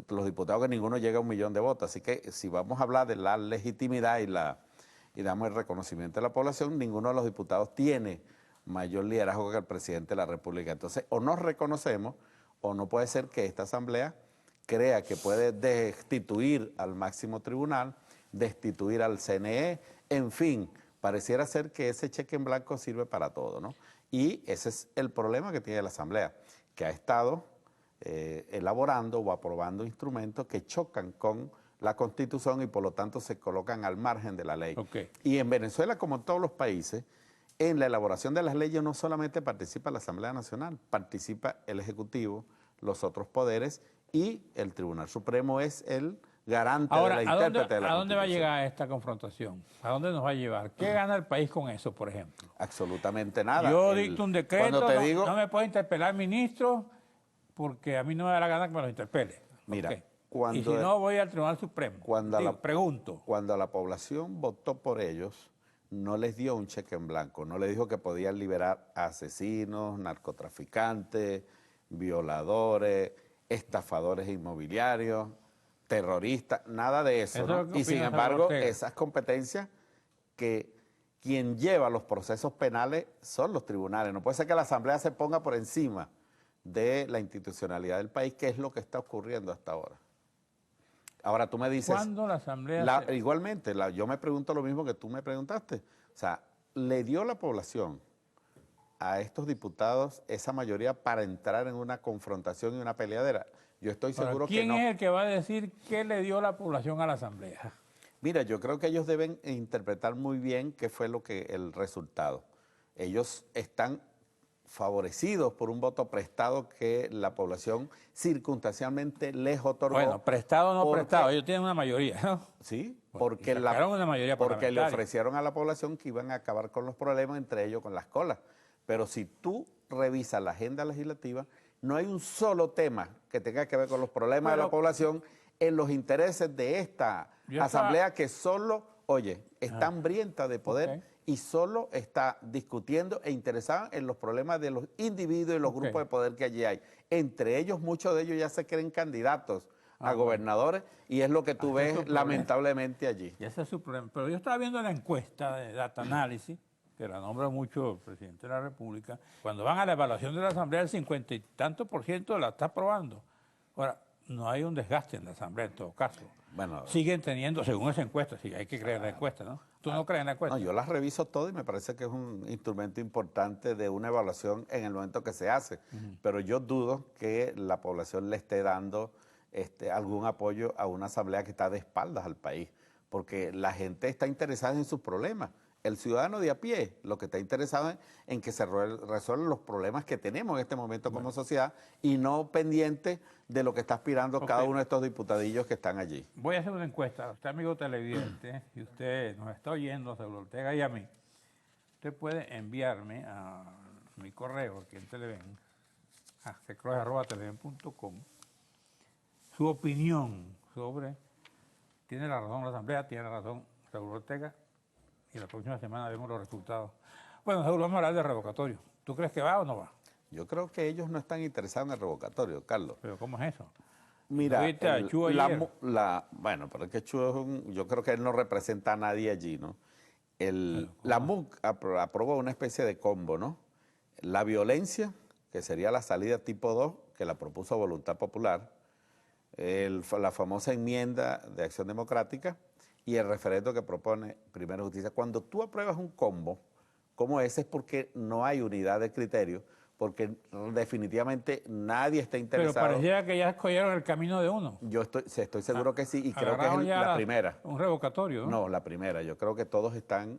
los diputados, que ninguno llega a 1 millón de votos. Así que si vamos a hablar de la legitimidad y damos el reconocimiento de la población, ninguno de los diputados tiene mayor liderazgo que el presidente de la República. Entonces, o nos reconocemos, o no puede ser que esta Asamblea crea que puede destituir al máximo tribunal, destituir al CNE, en fin, pareciera ser que ese cheque en blanco sirve para todo, ¿no? Y ese es el problema que tiene la Asamblea, que ha estado elaborando o aprobando instrumentos que chocan con la Constitución y por lo tanto se colocan al margen de la ley. Okay. Y en Venezuela, como en todos los países, en la elaboración de las leyes no solamente participa la Asamblea Nacional, participa el Ejecutivo, los otros poderes, y el Tribunal Supremo es el garante de la intérprete de la Constitución. ¿A dónde va a llegar esta confrontación? ¿A dónde nos va a llevar? ¿Qué gana el país con eso, por ejemplo? Absolutamente nada. Yo dicto un decreto, digo, no me puede interpelar ministro porque a mí no me da la gana que me lo interpele. Mira, Okay. cuando y si no, voy al Tribunal Supremo. Pregunto. Cuando la población votó por ellos, no les dio un cheque en blanco, no les dijo que podían liberar a asesinos, narcotraficantes, violadores, estafadores inmobiliarios, terroristas, nada de eso, ¿no? Y sin embargo, esas competencias que quien lleva los procesos penales son los tribunales. No puede ser que la Asamblea se ponga por encima de la institucionalidad del país, que es lo que está ocurriendo hasta ahora. Ahora tú me dices... ¿Cuándo la Asamblea...? Igualmente, yo me pregunto lo mismo que tú me preguntaste. O sea, ¿le dio la población a estos diputados esa mayoría para entrar en una confrontación y una peleadera? Yo estoy seguro que no. ¿Quién es el que va a decir qué le dio la población a la Asamblea? Mira, yo creo que ellos deben interpretar muy bien qué fue el resultado. Ellos están favorecidos por un voto prestado que la población circunstancialmente les otorgó. Bueno, prestado o no prestado, ellos tienen una mayoría, ¿no? Sí, porque le ofrecieron a la población que iban a acabar con los problemas, entre ellos con las colas. Pero si tú revisas la agenda legislativa, no hay un solo tema que tenga que ver con los problemas de la población en los intereses de esta Asamblea que solo, está hambrienta de poder y solo está discutiendo e interesada en los problemas de los individuos y los grupos de poder que allí hay. Entre ellos, muchos de ellos ya se creen candidatos a gobernadores y es lo que tú ves lamentablemente allí. Y ese es su problema. Pero yo estaba viendo la encuesta de Data Analysis, que la nombra mucho el presidente de la República. Cuando van a la evaluación de la Asamblea, el 50 y tanto % la está aprobando. Ahora, no hay un desgaste en la Asamblea en todo caso. Bueno, siguen teniendo, según esa encuesta, sí, hay que creer en la encuesta, ¿no? ¿Tú no crees en la encuesta? No, yo las reviso todo y me parece que es un instrumento importante de una evaluación en el momento que se hace. Pero yo dudo que la población le esté dando algún apoyo a una asamblea que está de espaldas al país, porque la gente está interesada en sus problemas. El ciudadano de a pie lo que está interesado en que se resuelvan los problemas que tenemos en este momento como sociedad y no pendiente de lo que está aspirando cada uno de estos diputadillos que están allí. Voy a hacer una encuesta. Usted, amigo televidente, y usted nos está oyendo, Saulo Ortega y a mí, usted puede enviarme a mi correo, aquí en Televen, a secroes@televen.com, su opinión sobre, ¿tiene la razón la Asamblea? ¿Tiene la razón Saulo Ortega? Y la próxima semana vemos los resultados. Bueno, Saulo, vamos a hablar de revocatorio. ¿Tú crees que va o no va? Yo creo que ellos no están interesados en el revocatorio, Carlos. ¿Pero cómo es eso? Mira, ¿viste a Chu ayer? bueno, pero es que Chu yo creo que él no representa a nadie allí, ¿no? La MUC aprobó una especie de combo, ¿no? La violencia, que sería la salida tipo 2, que la propuso Voluntad Popular, la famosa enmienda de Acción Democrática y el referendo que propone Primero Justicia. Cuando tú apruebas un combo como ese es porque no hay unidad de criterio, porque definitivamente nadie está interesado. Pero pareciera que ya escogieron el camino de uno. Yo estoy seguro que sí, y creo que es ya la primera. Un revocatorio, ¿no? No, la primera. Yo creo que todos están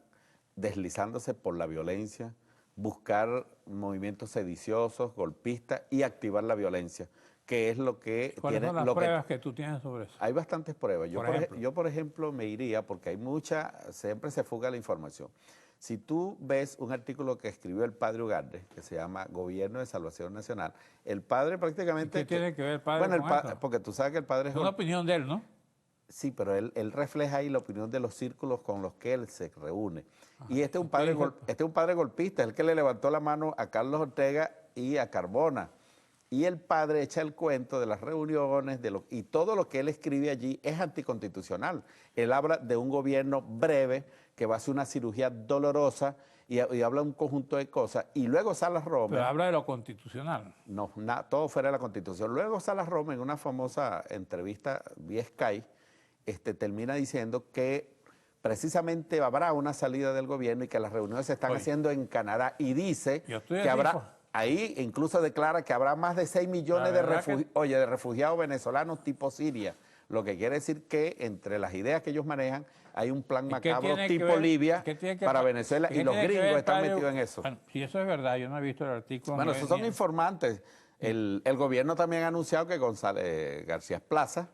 deslizándose por la violencia, buscar movimientos sediciosos, golpistas y activar la violencia, que es lo que ¿Cuáles son las pruebas que tú tienes sobre eso? Hay bastantes pruebas. Yo, por ejemplo, me iría, porque hay siempre se fuga la información. Si tú ves un artículo que escribió el padre Ugalde, que se llama Gobierno de Salvación Nacional, el padre prácticamente... ¿Qué tiene que ver el padre con eso? Porque tú sabes que el padre... Es una opinión de él, ¿no? Sí, pero él refleja ahí la opinión de los círculos con los que él se reúne. Ajá. Y este es un padre golpista, el que le levantó la mano a Carlos Ortega y a Carbona. Y el padre echa el cuento de las reuniones, y todo lo que él escribe allí es anticonstitucional. Él habla de un gobierno breve que va a hacer una cirugía dolorosa y habla un conjunto de cosas. Y luego Salas Romer... Pero habla de lo constitucional. No, todo fuera de la Constitución. Luego Salas Romer, en una famosa entrevista vía Sky, termina diciendo que precisamente habrá una salida del gobierno y que las reuniones se están haciendo en Canadá. Y dice que habrá... Ahí incluso declara que habrá más de 6 millones de refugiados venezolanos tipo Siria. Lo que quiere decir que entre las ideas que ellos manejan hay un plan macabro tipo Libia para Venezuela y los gringos están metidos en eso. Bueno, si eso es verdad, yo no he visto el artículo. Bueno, esos son informantes. El gobierno también ha anunciado que González García Plaza,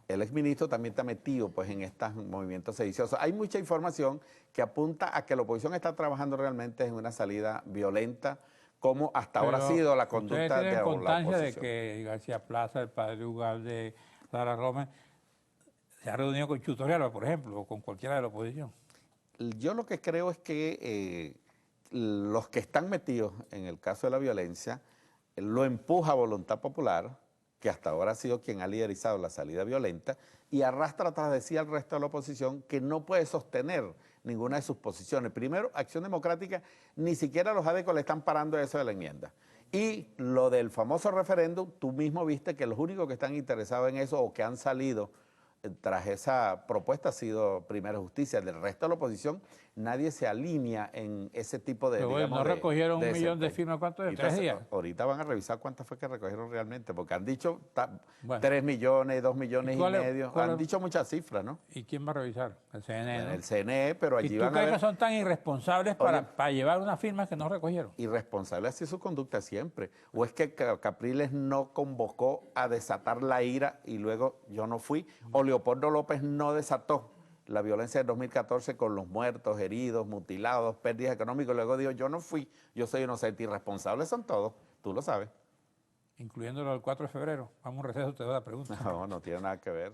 el exministro, también está metido pues, en estos movimientos sediciosos. Hay mucha información que apunta a que la oposición está trabajando realmente en una salida violenta, como hasta ahora ha sido la conducta de la oposición. Constancia de que García Plaza, el padre Ugalde, Salas Romer, se ha reunido con Chutorialba, por ejemplo, o con cualquiera de la oposición. Yo lo que creo es que los que están metidos en el caso de la violencia lo empuja Voluntad Popular, que hasta ahora ha sido quien ha liderizado la salida violenta, y arrastra tras de sí al resto de la oposición que no puede sostener ninguna de sus posiciones. Primero, Acción Democrática, ni siquiera los ADECO le están parando eso de la enmienda. Y lo del famoso referéndum, tú mismo viste que los únicos que están interesados en eso o que han salido tras esa propuesta ha sido Primera Justicia. Del resto de la oposición, nadie se alinea en ese tipo de... Pero bueno, ¿no recogieron 1 millón de firmas? ¿Cuánto de 3 días? Ahorita van a revisar cuántas fue que recogieron realmente, porque han dicho 3 millones, 2 millones y medio. Han dicho muchas cifras, ¿no? ¿Y quién va a revisar? El CNE, ¿no? El CNE, pero allí van a ver... ¿Y tú crees que son tan irresponsables para llevar unas firmas que no recogieron? Irresponsables así es su conducta siempre. ¿O es que Capriles no convocó a desatar la ira y luego yo no fui? ¿O Leopoldo López no desató la violencia del 2014 con los muertos, heridos, mutilados, pérdidas económicas? Luego dijo, yo no fui, yo soy inocente. Irresponsables son todos, tú lo sabes. Incluyendo lo del 4 de febrero. Vamos a un receso, te doy la pregunta. No, no tiene nada que ver.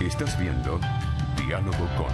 Estás viendo Diálogo con...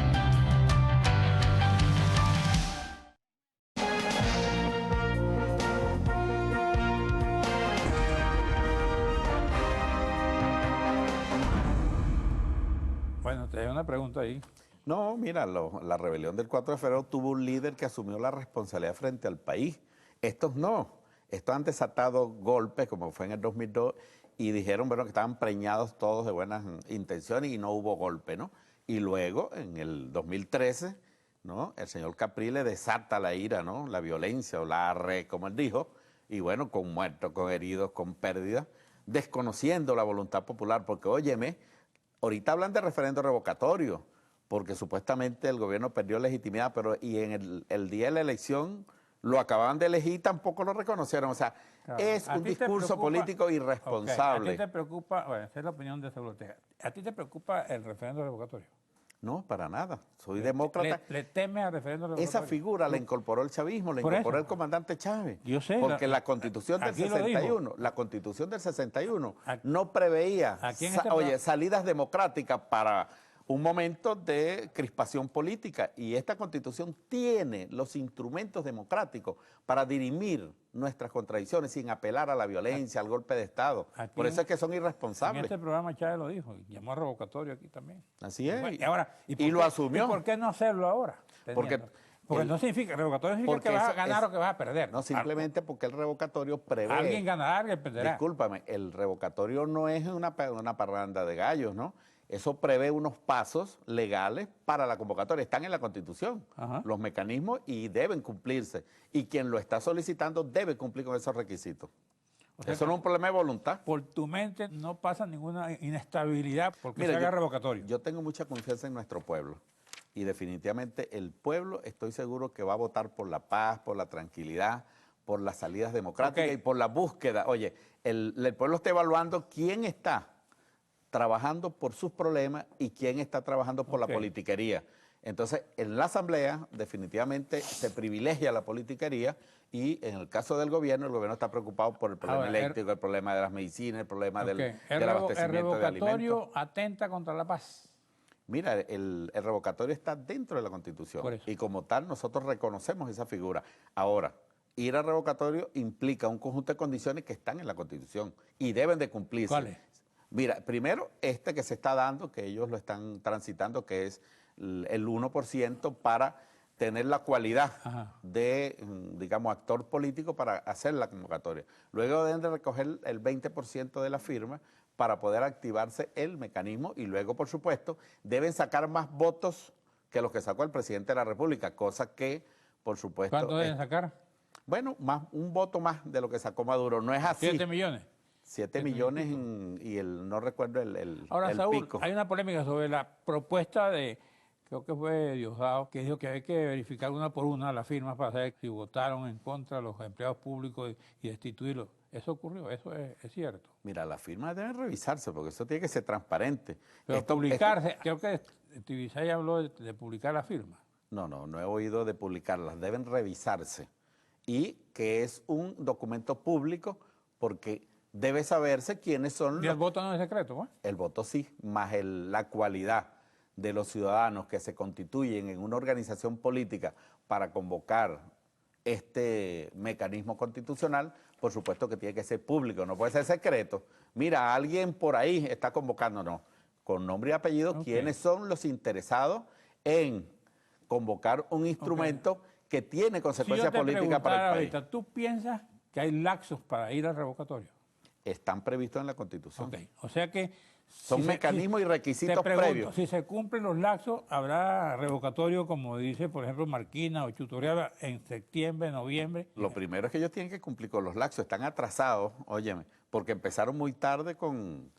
Bueno, te hago una pregunta ahí. No, mira, la rebelión del 4 de febrero tuvo un líder que asumió la responsabilidad frente al país. Estos no. Estos han desatado golpes, como fue en el 2002, y dijeron, bueno, que estaban preñados todos de buenas intenciones y no hubo golpe, ¿no? Y luego, en el 2013, ¿no? El señor Capriles desata la ira, ¿no? La violencia o la como él dijo, y bueno, con muertos, con heridos, con pérdidas, desconociendo la voluntad popular, porque óyeme, ahorita hablan de referendo revocatorio, porque supuestamente el gobierno perdió legitimidad, pero y en el día de la elección lo acababan de elegir y tampoco lo reconocieron. O sea, claro, es un discurso político irresponsable. ¿A ti te preocupa, bueno, esa es la opinión de Saúl Ortega, ¿a ti te preocupa el referendo revocatorio? No, para nada. Soy demócrata. ¿Le teme al referéndum revocatorio? Esa figura la incorporó el chavismo, la Por incorporó eso. el comandante Chávez. Yo sé. Porque la Constitución del aquí lo dijo. 61, la Constitución del 61 Aquí- no preveía, aquí en este programa- salidas democráticas para un momento de crispación política. Y esta Constitución tiene los instrumentos democráticos para dirimir nuestras contradicciones sin apelar a la violencia, al golpe de Estado. Aquí Por eso es que son En irresponsables. este programa Chávez lo dijo, y llamó a revocatorio aquí también. Así es. Bueno, y ahora, y por lo qué- asumió. ¿Y por qué no hacerlo ahora? Porque Porque no significa, revocatorio significa porque que vas a eso ganar es- o que vas a perder. No, simplemente porque el revocatorio prevé... Alguien ganará, alguien perderá. Discúlpame, el revocatorio no es una parranda de gallos, ¿no? Eso prevé unos pasos legales para la convocatoria. Están en la Constitución, Ajá. los mecanismos, y deben cumplirse. Y quien lo está solicitando debe cumplir con esos requisitos. O sea Eso no es un problema de voluntad. Por tu mente no pasa ninguna inestabilidad porque Mira, se haga revocatorio. Yo tengo mucha confianza en nuestro pueblo. Y definitivamente el pueblo, estoy seguro que va a votar por la paz, por la tranquilidad, por las salidas democráticas Ok. y por la búsqueda. Oye, el pueblo está evaluando quién está trabajando por sus problemas y quién está trabajando por Ok. la politiquería. Entonces, en la Asamblea definitivamente se privilegia la politiquería y en el caso del gobierno, el gobierno está preocupado por el problema Ahora, eléctrico, el problema de las medicinas, el problema Ok. del El abastecimiento de alimentos. revocatorio atenta contra la paz. Mira, el revocatorio está dentro de la Constitución Por eso. y como tal nosotros reconocemos esa figura. Ahora, ir al revocatorio implica un conjunto de condiciones que están en la Constitución y deben de cumplirse. ¿Cuáles? Mira, primero, este que se está dando, que ellos lo están transitando, que es el 1% para tener la cualidad Ajá. de, digamos, actor político para hacer la convocatoria. Luego deben de recoger el 20% de la firma para poder activarse el mecanismo y luego, por supuesto, deben sacar más votos que los que sacó el presidente de la República, cosa que, por supuesto... ¿Cuánto deben sacar? Bueno, un voto más de lo que sacó Maduro. No es así. 7 millones. 7 millones y no recuerdo el Ahora, el Saúl, pico. hay una polémica sobre la propuesta de, creo que fue Diosdado, que dijo que hay que verificar una por una las firmas para saber si votaron en contra de los empleados públicos y destituirlos. ¿Eso ocurrió? ¿Eso es cierto? Mira, las firmas deben revisarse porque eso tiene que ser transparente. Pero publicarse, creo que Tibisay habló de publicar la firma. No he oído de publicarlas, deben revisarse. Y que es un documento público porque debe saberse quiénes son Y el voto no es secreto, ¿no? El voto sí, más la cualidad de los ciudadanos que se constituyen en una organización política para convocar este mecanismo constitucional, por supuesto que tiene que ser público, no puede ser secreto. Mira, alguien por ahí está convocando, no, con nombre y apellido, Ok. quiénes son los interesados en convocar un instrumento que tiene consecuencias políticas para el país. ahorita, ¿tú piensas que hay laxos para ir al revocatorio? Están previstos en la Constitución. Ok, o sea que... Son mecanismos y requisitos te pregunto, previos. Si se cumplen los laxos, ¿habrá revocatorio, como dice, por ejemplo, Marquina o Chutorial, en septiembre, noviembre? Lo primero es que ellos tienen que cumplir con los laxos, están atrasados, óyeme, porque empezaron muy tarde con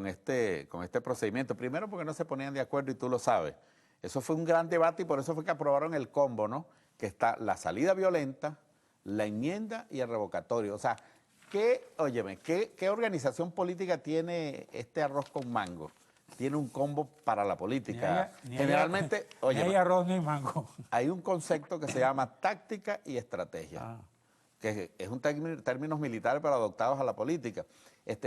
este procedimiento. Primero porque no se ponían de acuerdo y tú lo sabes. Eso fue un gran debate y por eso fue que aprobaron el combo, ¿no? Que está la salida violenta, la enmienda y el revocatorio. O sea, ¿qué organización política tiene este arroz con mango? Tiene un combo para la política. Generalmente, ni hay arroz ni mango. hay un concepto que se llama táctica y estrategia, Ah. que es un términos militares pero adoptados a la política.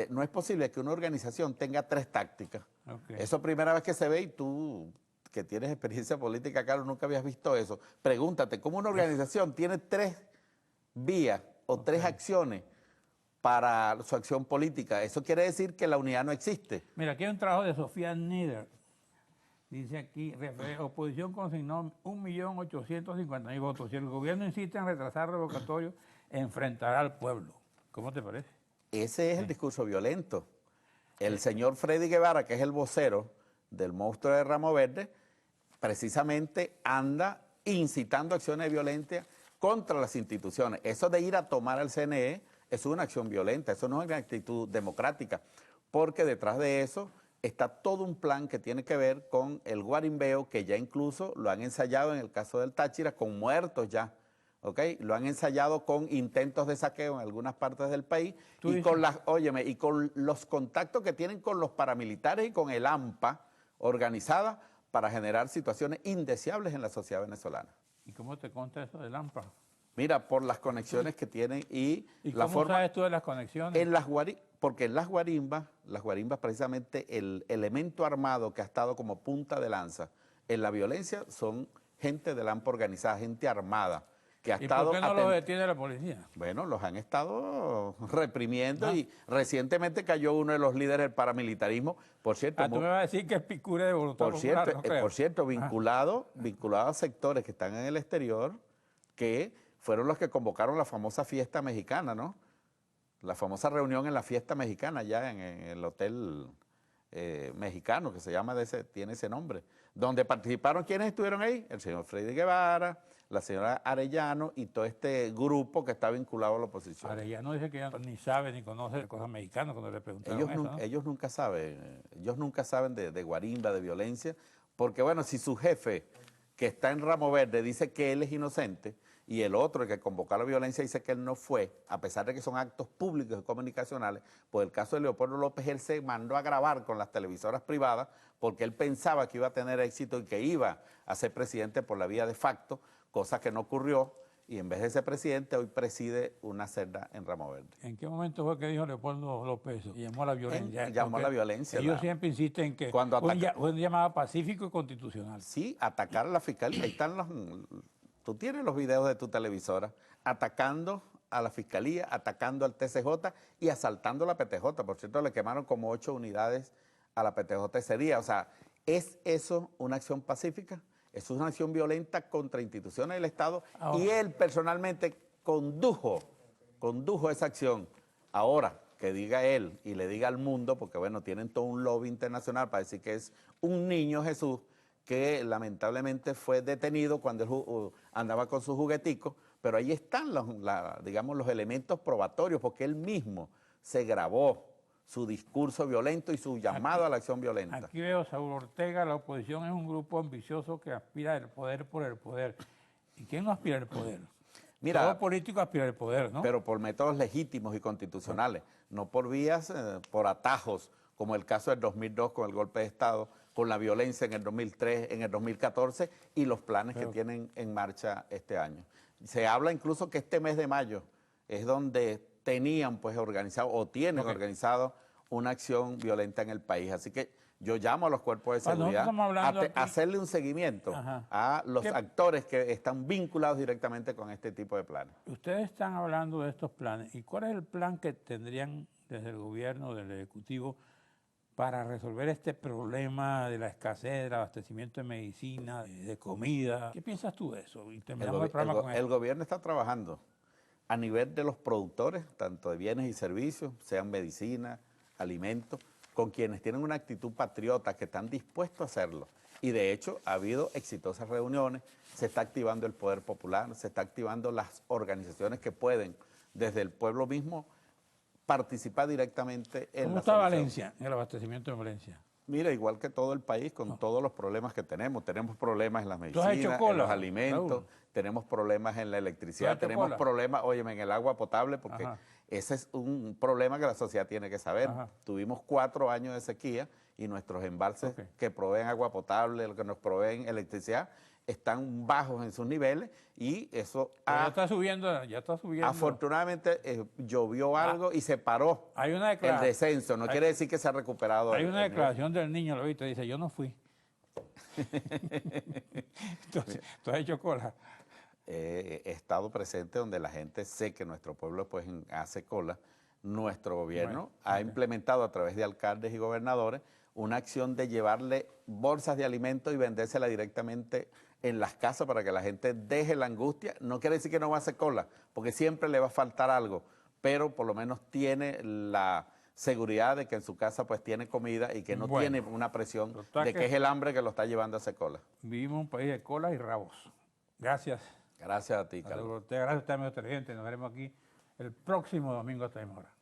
No es posible que una organización tenga 3 tácticas. Ok. Eso es primera vez que se ve y tú, que tienes experiencia política, Carlos, nunca habías visto eso. Pregúntate, ¿cómo una organización tiene 3 vías o 3 acciones para su acción política? Eso quiere decir que la unidad no existe. Mira, aquí hay un trabajo de Sofía Nieder. Dice aquí, oposición consignó 1.850.000 votos. Si el gobierno insiste en retrasar el revocatorio, enfrentará al pueblo. ¿Cómo te parece? Ese es el discurso violento. El señor Freddy Guevara, que es el vocero del monstruo de Ramo Verde, precisamente anda incitando acciones de violencia contra las instituciones. Eso de ir a tomar al CNE es una acción violenta, eso no es una actitud democrática, porque detrás de eso está todo un plan que tiene que ver con el guarimbeo, que ya incluso lo han ensayado en el caso del Táchira, con muertos ya, ¿ok? Lo han ensayado con intentos de saqueo en algunas partes del país y con y con los contactos que tienen con los paramilitares y con el AMPA organizada para generar situaciones indeseables en la sociedad venezolana. ¿Y cómo te consta eso de Lampa? Mira, por las conexiones que tienen y la cómo forma... sabes tú de las conexiones? Porque en las guarimbas precisamente el elemento armado que ha estado como punta de lanza en la violencia son gente de Lampa organizada, gente armada, que ha estado... ¿Y por qué no los detiene la policía? Bueno, los han estado reprimiendo y recientemente cayó uno de los líderes del paramilitarismo, por cierto... tú me vas a decir que es picura de voluntad popular, no creo. Por cierto, vinculado a sectores que están en el exterior, que fueron los que convocaron la famosa fiesta mexicana, ¿no? La famosa reunión en la fiesta mexicana, ya en el hotel mexicano, que se llama, tiene ese nombre, donde participaron, ¿quiénes estuvieron ahí? El señor Freddy Guevara, la señora Arellano y todo este grupo que está vinculado a la oposición. Arellano dice que ni sabe ni conoce cosas mexicanas cuando le preguntaron eso, ¿no? Ellos nunca saben de guarimba, de violencia, porque bueno, si su jefe, que está en Ramo Verde, dice que él es inocente, y el otro, el que convocó a la violencia, dice que él no fue, a pesar de que son actos públicos y comunicacionales, pues el caso de Leopoldo López, él se mandó a grabar con las televisoras privadas porque él pensaba que iba a tener éxito y que iba a ser presidente por la vía de facto, cosa que no ocurrió, y en vez de ser presidente, hoy preside una celda en Ramo Verde. ¿En qué momento fue que dijo Leopoldo López eso? Y llamó a la violencia. Llamó a la violencia. Ellos siempre insisten en que fue un llamado pacífico y constitucional. Sí, atacar a la fiscalía. Ahí están tú tienes los videos de tu televisora atacando a la fiscalía, atacando al TCJ y asaltando a la PTJ. Por cierto, le quemaron como 8 unidades a la PTJ ese día. O sea, ¿es eso una acción pacífica? Eso es una acción violenta contra instituciones del Estado y él personalmente condujo esa acción. Ahora, que diga él y le diga al mundo, porque bueno, tienen todo un lobby internacional para decir que es un niño Jesús que lamentablemente fue detenido cuando él andaba con su juguetico, pero ahí están digamos, los elementos probatorios, porque él mismo se grabó su discurso violento y su llamado a la acción violenta. Aquí veo, Saúl Ortega, la oposición es un grupo ambicioso que aspira al poder por el poder. ¿Y quién no aspira al poder? Mira, todo político aspira al poder, ¿no? Pero por métodos legítimos y constitucionales, no por vías, por atajos, como el caso del 2002 con el golpe de Estado, con la violencia en el 2003, en el 2014 y los planes que tienen en marcha este año. Se habla incluso que este mes de mayo es donde tenían pues organizado o tienen organizado una acción violenta en el país. Así que yo llamo a los cuerpos de seguridad a hacerle un seguimiento a los actores que están vinculados directamente con este tipo de planes. Ustedes están hablando de estos planes. ¿Y cuál es el plan que tendrían desde el gobierno, del Ejecutivo, para resolver este problema de la escasez, del abastecimiento de medicina, de comida? ¿Qué piensas tú de eso? Y terminamos el programa con el gobierno está trabajando a nivel de los productores, tanto de bienes y servicios, sean medicina, alimentos, con quienes tienen una actitud patriota, que están dispuestos a hacerlo. Y de hecho ha habido exitosas reuniones, se está activando el poder popular, se está activando las organizaciones que pueden, desde el pueblo mismo, participar directamente en ¿Cómo está Valencia, en el abastecimiento de Valencia? Mira, igual que todo el país, con todos los problemas que tenemos. Tenemos problemas en las medicinas, cola, en los alimentos, Raúl? Tenemos problemas en la electricidad, tenemos problemas, óyeme, en el agua potable, porque ese es un problema que la sociedad tiene que saber. Tuvimos 4 años de sequía y nuestros embalses que proveen agua potable, que nos proveen electricidad, están bajos en sus niveles y eso ya está subiendo. Afortunadamente llovió algo y se paró el descenso. No quiere decir que se ha recuperado. Hay una declaración del niño, lo viste, dice, yo no fui. Entonces, ¿tú has hecho cola? He estado presente donde la gente sé que nuestro pueblo pues hace cola. Nuestro gobierno ha implementado a través de alcaldes y gobernadores una acción de llevarle bolsas de alimentos y vendérsela directamente en las casas para que la gente deje la angustia. No quiere decir que no va a hacer cola, porque siempre le va a faltar algo, pero por lo menos tiene la seguridad de que en su casa pues tiene comida y que no tiene una presión de que es el hambre que lo está llevando a hacer cola. Vivimos en un país de colas y rabos. Gracias. Gracias a ti, Carlos. Gracias a usted, amigo televidente. Nos veremos aquí el próximo domingo a esta misma hora.